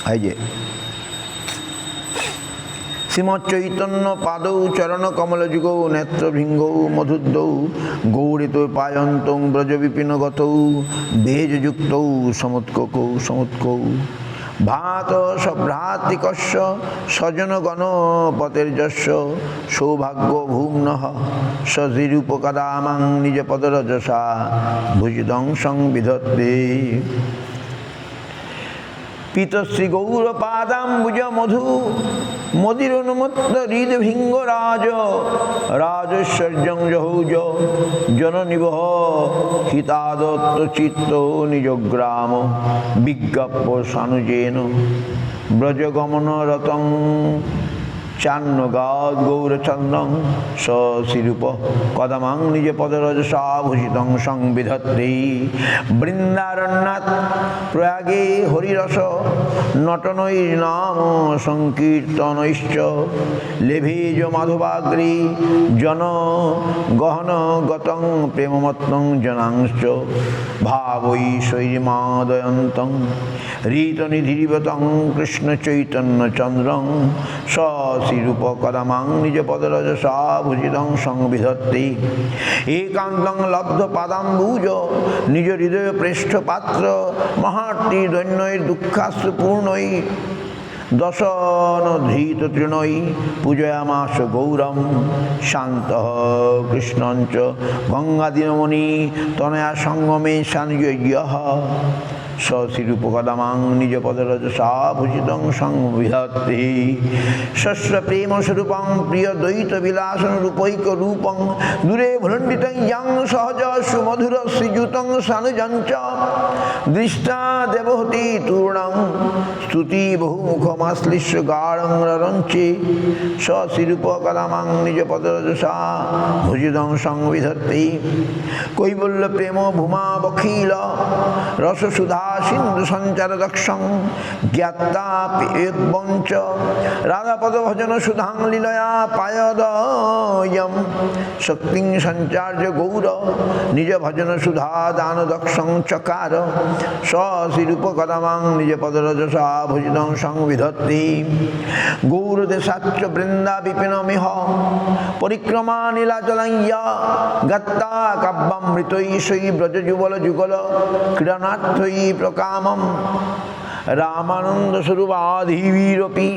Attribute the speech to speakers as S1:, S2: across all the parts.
S1: এই যে শ্রীমচ্চৈতন্য পাদৌ চরণ কমলযুগৌ নেত্রভৃঙ্গৌ মধুদ্দৌ গৌরিত পায়ন্তং ব্রজবিপিনগতৌ বেজযুক্তৌ সমুৎককৌ সমুৎকৌ ভাত সভ্রাতৃকস্য স্বজনগণপতের্যস্য সৌভাগ্য ভূম্নঃ সজিরূপকদামাং নিজপদরজসা ভুজিদং সংবিধত্তে পীতশ্রী গৌরপাদাম্বুজ মধু মদিরনুমত্ত হৃদভিঙ্গরাজ রাজৈশ্বর্যং জহৌজ জননিবহ হিতাদত্ত চিত্ত নিজগ্রাম বিজ্ঞাপ্য সানুজেন ব্রজগমনরতং চান্নগাদ গৌরচন্দ্রং সশিরূপ কদমাং নিজ পদরজসা ভূষিতং সংবিধত্তে বৃন্দারণ্যাৎ প্রয়াগে হরিরস নটনৈর্নাম সংকীর্তনৈশ্চ লেভেজ মাধবাগ্রে জন গহন গতং প্রেমমত্তং জনাংশ্চ ভাবৈশ্বর্যমাদয়ন্তং রীতনিধিরিবতং কৃষ্ণ চৈতন্য চন্দ্রং সশিরূপ কদমাং নিজ পদরজসা ভূষিতং সংবিধত্তে একান্তং লব্ধ পাদাম্বুজ নিজ হৃদয় পৃষ্ঠ পাত্র মহার্তি দৈন্যৈর দুঃখাশ্রু পূর্ণৈ দশন ধৃত তৃণৈ পূজয়ামাস গৌরম শান্ত কৃষ্ণঞ্চ গঙ্গাদিনমণি তনয়া সঙ্গমে সানুজ্ঞ সশিরূপকদামাং নিজ পদরজসা ভূষিতং সংবিধত্তে শস্য প্রেমস্বরূপং প্রিয় দ্বৈত বিলাসন রূপৈক রূপং দূরে ভুলণ্ডিতং ইয়াং সহজ সুমধুর শ্রীযুতং সানুজঞ্চ দৃষ্টা দেবহতি তূর্ণং স্তুতি বহুমুখমাশ্লিষ্য গাঢ়ং ররঞ্চে সশিরূপকদামাং নিজ পদরজসা ভূষিতং সংবিধত্তে কৈবল্য প্রেম ভূমা বখিল রসসুধা সিন্ধু সঞ্চার দক্ষং জ্ঞাতা বঞ্চ রাধাপদ ভজন সুধাং লীলয়া পায়দয়ম শক্তিং সঞ্চার্য গৌর নিজ ভজন সুধা দান দক্ষং চকার সশিরূপ কদমাং নিজ পদরজসা ভূষিতং সংবিধত্তে গৌরদেশাচ্চ বৃন্দা বিপিনমিহ পরিক্রমা নীলাচলঞ্জা গত্তা কাব্যামৃতৈষৈ ব্রজযুগল যুগল ক্রীড়নার্থৈ প্রকামম রামানন্দ স্বরূপাধিবীরপি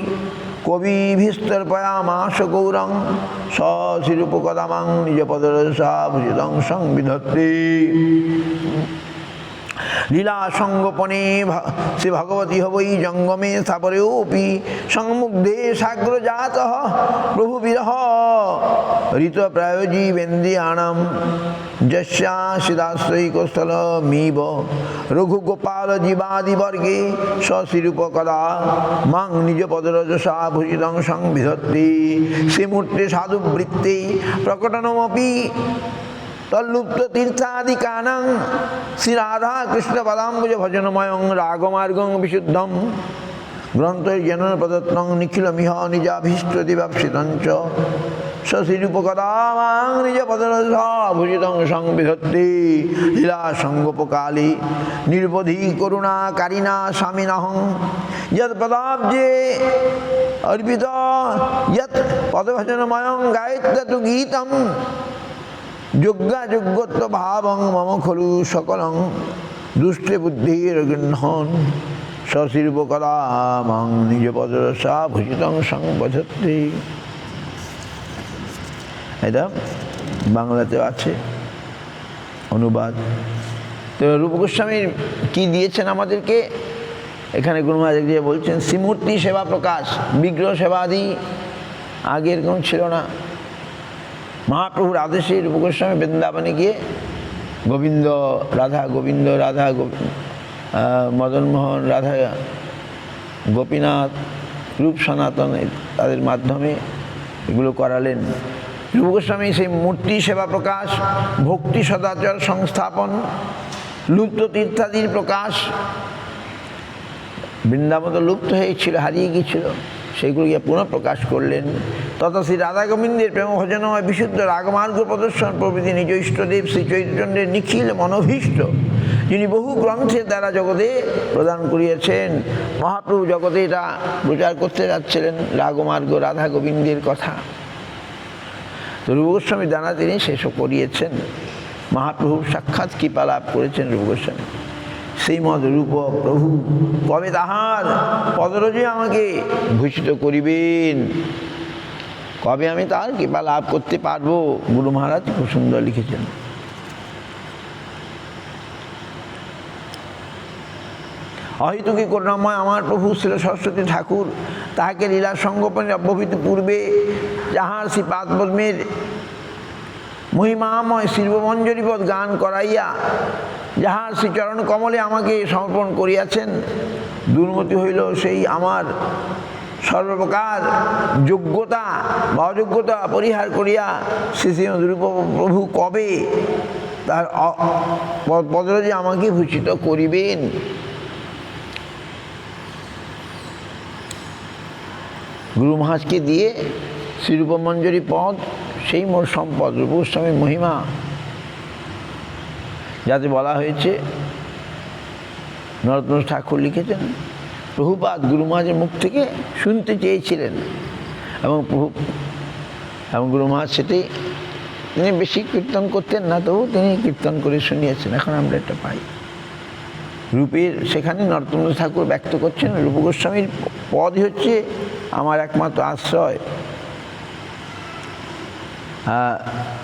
S1: কবিভিস্তর্পয়ামাস গৌরং সশিরূপকদামাং নিজ পদরজসা ভূষিতং সংবিধত্তে লীলা সঙ্গোপনে শ্রী ভগবতী হবৈ জঙ্গমে স্থাপরেওপি সংমুগ্ধে সাগ্রজাত প্রভু বিরহ ঋত প্রায়োজীবেন্দ্রিয়াণাম যস্যাশ্রিদাশ্রয়ী কৌস্থলমিব রঘুগোপাল জীবাদিবর্গে সশিরূপকদা মাং নিজ পদরজসা ভূষিতং সংবিধত্তে শ্রীমূর্তে সাধুবৃত্তে প্রকটনমপি তল্লুপ্ত তীর্থাদিকানাং শ্রী রাধা কৃষ্ণ পদাম্বুজ ভজনময়ং রাগমার্গং বিশুদ্ধম গ্রন্থের জনন প্রদত্তং নিখিলমিহ নিজাভীষ্ট দিবাপ্সিতঞ্চ সশিরূপকদামাং নিজ পদরজসা ভূষিতং সংবিধত্তে লীলা সঙ্গোপকালী নির্বোধি করুণাকারিণা স্বামিনহং যৎ পদাব্জে অর্পিত যৎ পদভজনময়ং গায়ত্যতু গীতম যোগ্যা যোগ্যত্ব ভাবং মম খলু সকলং দুষ্টে বুদ্ধির গৃহণ সশিরূপকদামাং নিজ পদরজসা ভূষিতং সংবিধত্তে। এটা বাংলাতেও আছে অনুবাদ। তো রূপ গোস্বামীর কি দিয়েছেন আমাদেরকে এখানে গুরু মহারাজ দিয়ে বলছেন শ্রীমূর্তি সেবা প্রকাশ, বিগ্রহ সেবাদি আগে এরকম ছিল না। মহাপ্রভুর আদেশে রূপ গোস্বামী বৃন্দাবনে গিয়ে গোবিন্দ রাধা গোবিন্দ রাধা মদনমোহন রাধা গোপীনাথ রূপ সনাতন তাদের মাধ্যমে এগুলো করালেন। রূপ গোস্বামী সেই মূর্তি সেবা প্রকাশ, ভক্তি সদাচার সংস্থাপন, লুপ্ত তীর্থাদির প্রকাশ, বৃন্দাবন তো লুপ্ত হয়েছিল, হারিয়ে গিয়েছিল, সেইগুলিকে পুনঃ প্রকাশ করলেন। তথা শ্রী রাধা গোবিন্দের প্রেম ভজনময় বিশুদ্ধ রাগমার্গ প্রদর্শন প্রভৃতি নিজ ইষ্টদেব শ্রী চৈতন্যের নিখিল মনোভীষ্ট যিনি বহু গ্রন্থের দ্বারা জগতে প্রদান করিয়েছেন। মহাপ্রভু জগতে এটা প্রচার করতে যাচ্ছিলেন রাগমার্গ রাধা গোবিন্দের কথা। তো রূপ গোস্বামী দ্বারা তিনি সেসব করিয়েছেন। মহাপ্রভু সাক্ষাৎ কৃপা লাভ করেছেন রূপ গোস্বামী। সেই মত রূপ প্রভু কবে তাহার পদরজে আমাকে ভূষিত করিবেন, কবে আমি তার কৃপা লাভ করতে পারবো, গুরু মহারাজ খুব সুন্দর লিখেছেন। অহেতুকী করুণাময় আমার প্রভু শ্রী সরস্বতী ঠাকুর তাহাকে লীলা সঙ্গোপনে অব্যবহিত পূর্বে যাহার শ্রী পাদপদ্মের মহিমাময় শিল্পমঞ্জরীপদ গান করাইয়া যাহার শ্রীচরণ কমলে আমাকে সমর্পণ করিয়াছেন, দুর্মতি হইল সেই আমার সর্বপ্রকার যোগ্যতা বা অযোগ্যতা পরিহার করিয়া শ্রী শ্রীমদ্রূপ প্রভু কবে তার পদরজে আমাকে ভূষিত করিবেন। গুরু মহারাজকে দিয়ে শ্রীরূপমঞ্জরী পদ সেই মোর সম্পদ, রূপ গোস্বামীর মহিমা, যাতে বলা হয়েছে নরোত্তম ঠাকুর লিখেছেন প্রভুপাদ গুরু মহারাজের মুখ থেকে শুনতে চেয়েছিলেন এবং গুরু মহারাজ সেটি তিনি বেশি কীর্তন করতেন না, তবু তিনি কীর্তন করে শুনিয়েছেন। এখন আমরা এটা পাই রূপের সেখানে নরোত্তম ঠাকুর ব্যক্ত করছেন রূপ গোস্বামীর পদই হচ্ছে আমার একমাত্র আশ্রয়।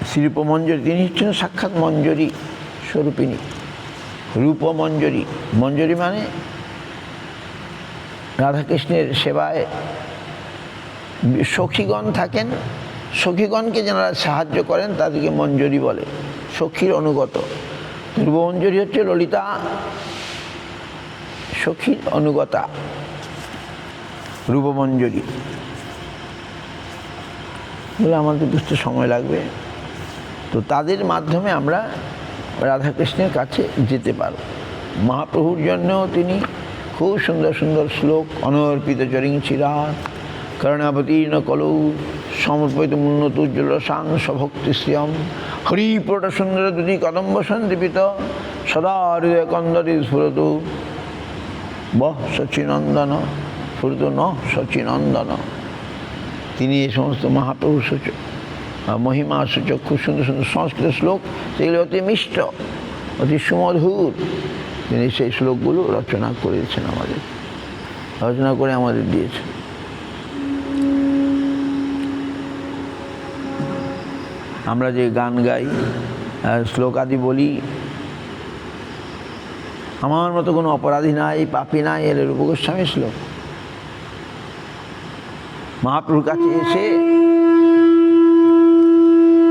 S1: শ্রীরূপমঞ্জরী তিনি হচ্ছেন সাক্ষাৎ মঞ্জরী স্বরূপিণী, রূপমঞ্জরী। মঞ্জরী মানে রাধাকৃষ্ণের সেবায় সখীগণ থাকেন, সখীগণকে যারা সাহায্য করেন তাদেরকে মঞ্জরী বলে, সখীর অনুগত। রূপমঞ্জরী হচ্ছে ললিতা সখীর অনুগতা, রূপমঞ্জরী বলে আমাদের বুঝতে সময় লাগবে। তো তাদের মাধ্যমে আমরা রাধাকৃষ্ণের কাছে যেতে পারব। মহাপ্রভুর জন্যও তিনি খুব সুন্দর সুন্দর শ্লোক অনর্পিত চরিং চিরাত করণাবতীর্ণ কলৌ সমর্পিত উন্নত উজ্জ্বল সাং সভক্তি শ্রিয়ম হরিপ্রট সুন্দর দুটি কদম্ব সন্দীপিত সদা হৃদয় কন্দরি স্ফুরত বহ সচিনন্দন স্ফুরত ন সচিনন্দন। তিনি এই সমস্ত মহাপ্রভু সূচক মহিমা সূচক খুব সুন্দর সুন্দর সংস্কৃত শ্লোক, সেগুলি অতি মিষ্ট অতি সুমধুর। তিনি সেই শ্লোকগুলো রচনা করেছেন, রচনা করে আমাদের দিয়েছেন। আমরা যে গান গাই শ্লোক আদি বলি, আমার মতো কোনো অপরাধী নাই পাপী নাই, এর রূপ গোস্বামী শ্লোক। মহাপ্রভুর কাছে এসে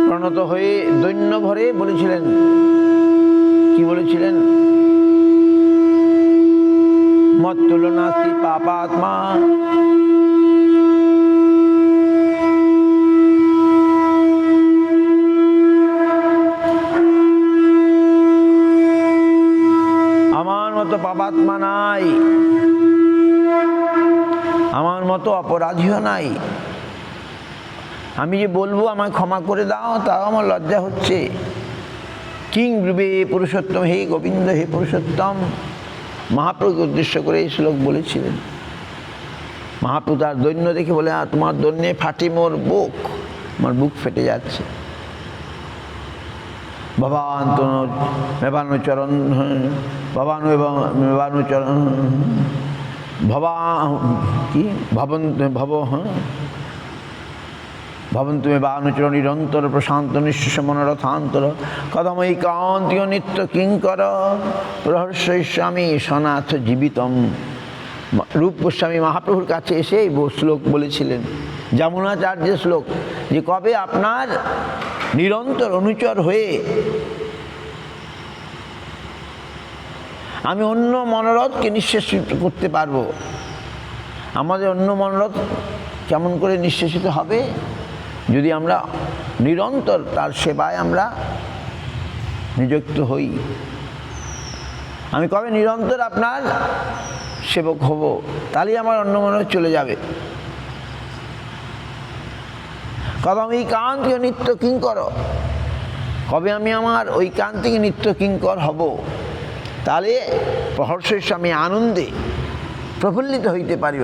S1: প্রণত হয়ে দৈন্য ভরে বলেছিলেন, কি বলেছিলেন? মত্তুল্য নাস্তি পাপাত্মা আমার মতো পাপাত্মা নাই, আমার মতো অপরাধীও নাই। আমি যে বলবো আমায় ক্ষমা করে দাও, তাও আমার লজ্জা হচ্ছে। কিং ব্রুবে পুরুষোত্তম, হে গোবিন্দ হে পুরুষোত্তম। মহাপ্রভুকে উদ্দেশ্য করে এই শ্লোক বলেছিলেন। মহাপ্রভু তার দৈন্য দেখে বলে, তোমার দৈন্যে ফাটে মোর বুক, আমার বুক ফেটে যাচ্ছে। ভবান মেবানুচরণ মেবানুচরণ ভবা কি ভবন্তু মেবানুচরণ নিরন্তর প্রশান্ত নিঃশ্বাস মনোরথান্তর কদমৈকান্তীয় নিত্য কিঙ্কর প্রহর্ষই স্বামী সনাথ জীবিতম। রূপ গোস্বামী মহাপ্রভুর কাছে এসে এই শ্লোক বলেছিলেন, যমুনাচার্যের শ্লোক, যে কবে আপনার নিরন্তর অনুচর হয়ে আমি অন্য মনোরথকে নিঃশেষিত করতে পারবো। আমাদের অন্য মনোরথ কেমন করে নিঃশেষিত হবে? যদি আমরা নিরন্তর তার সেবায় আমরা নিযুক্ত হই। আমি কবে নিরন্তর আপনার সেবক হব, তাহলেই আমার অন্য মনোরথ চলে যাবে। কদম এই কান্তিক নিত্য কিঙ্কর, কবে আমি আমার ওই কান্তিক নিত্য কিঙ্কর হব। তাহলে প্রহর্ষের স্বামী আনন্দে প্রফুল্লিত হইতে পারিব,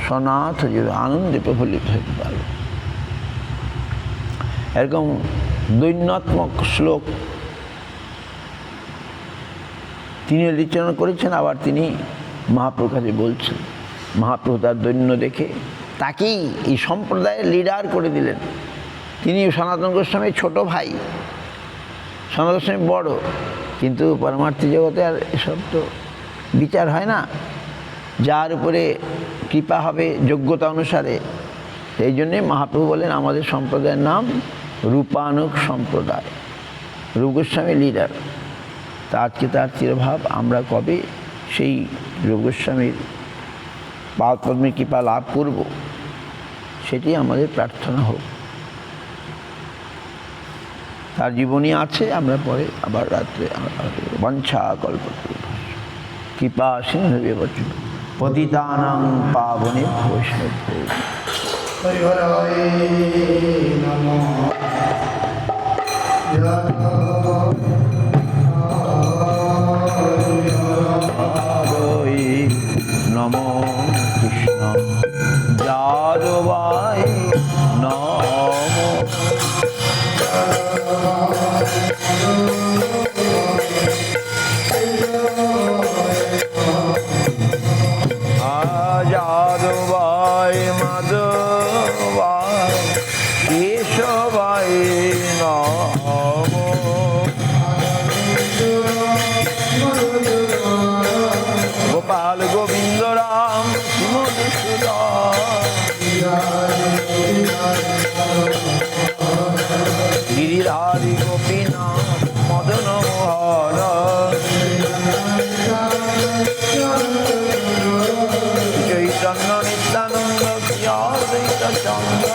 S1: সনাথ আনন্দে প্রফুল্লিত হইতে পারিব। এরকম দৈন্যাত্মক শ্লোক তিনি রচনা করেছেন, আবার তিনি মহাপ্রভুর কাছে বলছেন। মহাপ্রভু তার দৈন্য দেখে তাকেই এই সম্প্রদায়ের লিডার করে দিলেন। তিনি সনাতন গোস্বামীর ছোট ভাই, সনাতন গোস্বামী বড়, কিন্তু পরমার্থী জগতে আর এসব তো বিচার হয় না, যার উপরে কৃপা হবে যোগ্যতা অনুসারে। সেই জন্যে মহাপ্রভু বলেন আমাদের সম্প্রদায়ের নাম রূপানুগ সম্প্রদায়, রূপ গোস্বামী লিডার। তা আজকে তার চিরভাব আমরা কবে সেই রূপ গোস্বামীর পাদপদ্মের কৃপা লাভ করব, সেটি আমাদের প্রার্থনা হোক। তার জীবনী আছে, আমরা পরে আবার রাত্রে বঞ্ছা কল্প কৃপা সিন্ধু বচন পতিতানাং পাবনে বৈষ্ণব। নমো কৃষ্ণ যাদবায় নমো। যাদবায় মাধবায় কেশবায় নমো। গোপাল গোবিন্দ রাম গিরিধারী গোপীনাথ মদন মোহন চৈতন্য নিত্যানন্দ দ্বৈত চন্দ্র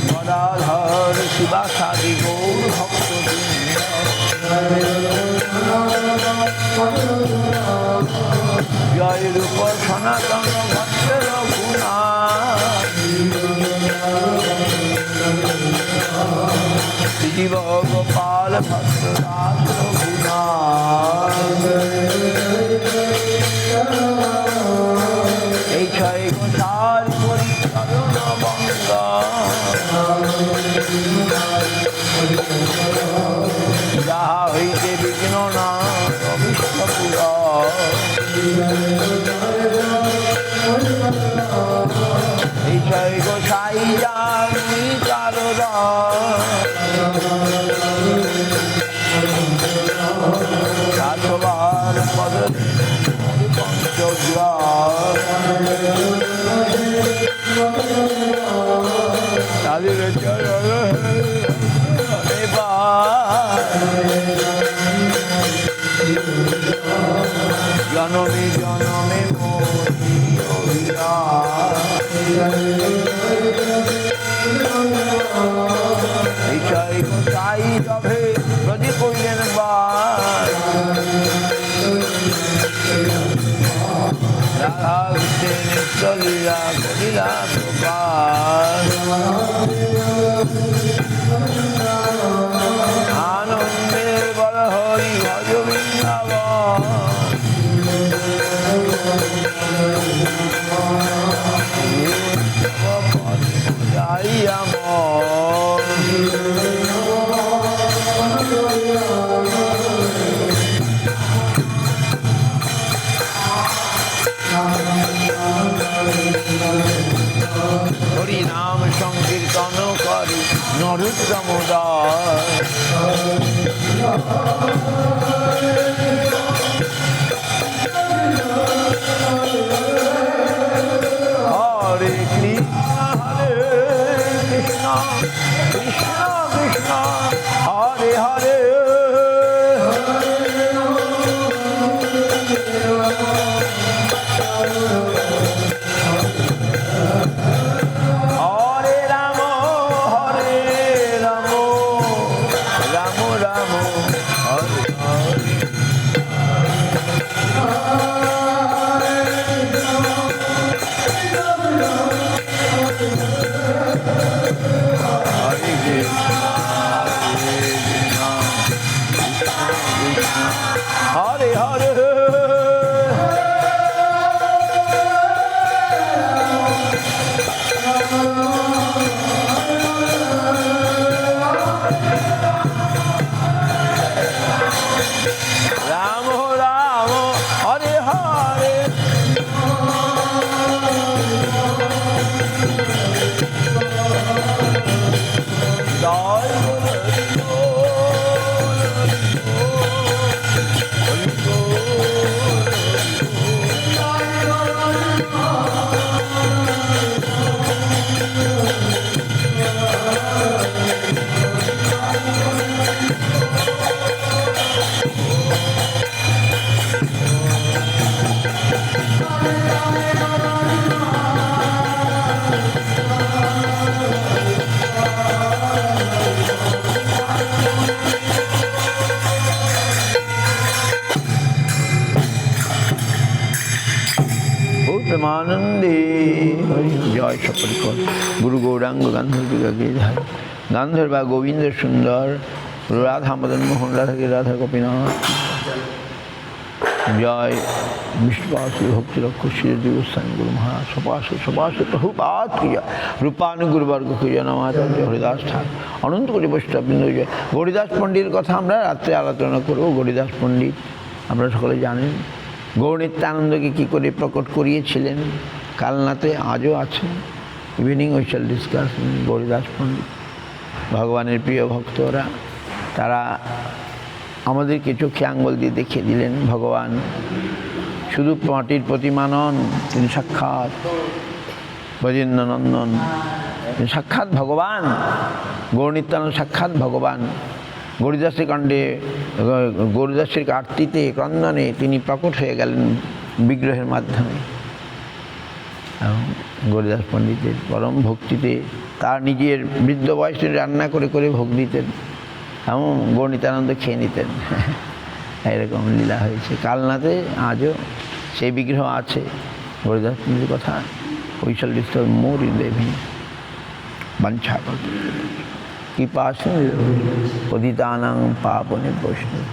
S1: গদাধর শিবাসাদি গৌর ভক্ত জয় রূপ সনাতন ভক্ত রঘুনা শিব গোপাল ভক্ত দাস রঘুনা। এই ছয় গোসার পরিচরণ বঙ্গা যাহা হইতে বিঘ্ন না অবিশ্বপুরা। এই ছয় গোসাই জানি কারণ সাতবার পদ পঞ্চগ্রা তাদের জনমে জনমে চাই তবে যদি কইলেন রাধা চলিয়া করিলা আনন্দের বড় হরি ভজ বৃন্দাবন। যাই আমার হরি নাম সংকীর্তন করি নরোত্তম দাস। হরে কৃষ্ণ হরে কৃষ্ণ কৃষ্ণ কৃষ্ণ হরে হরে হরে হরে রাম রাম হরে হরে জয় প্রেমানন্দে হরি জয় সকল কর গুরু গৌরাঙ্গ গান্ধর্বা গান্ধর্বা গোবিন্দ সুন্দর রাধা মদন মোহন রাধাকে রাধা গোপীনাথ জয় विश्वासी भक्ति रखो श्री गोस्वामी गुरु महाराज सपाश प्रभुपाद की जय रूपानुगुरु वर्ग की जय नमाचार्य हरिदास ठाकुर अनंत कोटि वैष्णव बिंदु जय गौरीदास पंडित कथा আমরা রাত্রে আলোচনা করব। গৌরীদাস পণ্ডিত আপনারা সকলে জানেন গৌর নিত্যানন্দকে কী করে প্রকট করিয়েছিলেন কালনাতে, আজও আছে। Evening we shall discuss Gauridas Pandit. ভগবানের প্রিয় ভক্তরা তারা আমাদেরকে চোখে আঙ্গুল দিয়ে দেখিয়ে দিলেন ভগবান শুধু মাটির প্রতিমা নন, তিনি সাক্ষাৎ ব্রজেন্দ্র নন্দন, তিনি সাক্ষাৎ ভগবান। গৌর নিত্যানন্দ সাক্ষাৎ ভগবান। গৌরীদাসের কাণ্ডে গৌরীদাসের আরতিতে ক্রন্দনে তিনি প্রকট হয়ে গেলেন বিগ্রহের মাধ্যমে। এবং গৌরীদাস পণ্ডিতের পরম ভক্তিতে তার নিজের বৃদ্ধ বয়সে রান্না করে করে ভোগ দিতেন এবং গৌর নিত্যানন্দ খেয়ে নিতেন। এরকম লীলা হয়েছে কালনাতে, আজও সেই বিগ্রহ আছে। গৌরীদাস পণ্ডিতের কথা we shall discuss more in the evening. বাঞ্ছা কৃপা পতিতানাং পাবনে বৈষ্ণব।